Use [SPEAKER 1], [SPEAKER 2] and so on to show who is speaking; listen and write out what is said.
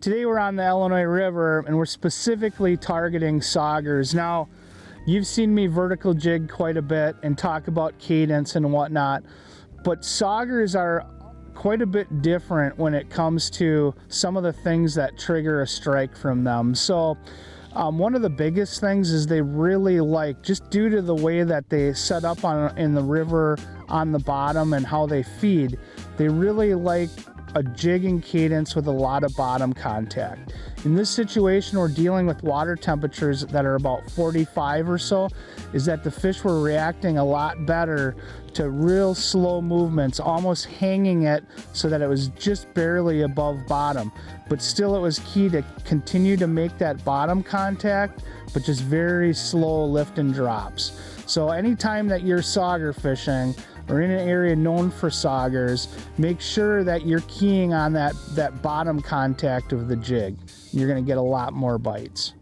[SPEAKER 1] Today we're on the Illinois River and we're specifically targeting saugers. Now, you've seen me vertical jig quite a bit and talk about cadence and whatnot, but saugers are quite a bit different when it comes to some of the things that trigger a strike from them. So one of the biggest things is they really like, just due to the way that they set up in the river on the bottom and how they feed, they really like a jigging cadence with a lot of bottom contact. In this situation, we're dealing with water temperatures that are about 45 or so, is that the fish were reacting a lot better to real slow movements, almost hanging it so that it was just barely above bottom. But still, it was key to continue to make that bottom contact, but just very slow lift and drops. So anytime that you're sauger fishing or in an area known for saugers, make sure that you're keying on that bottom contact of the jig. You're gonna get a lot more bites.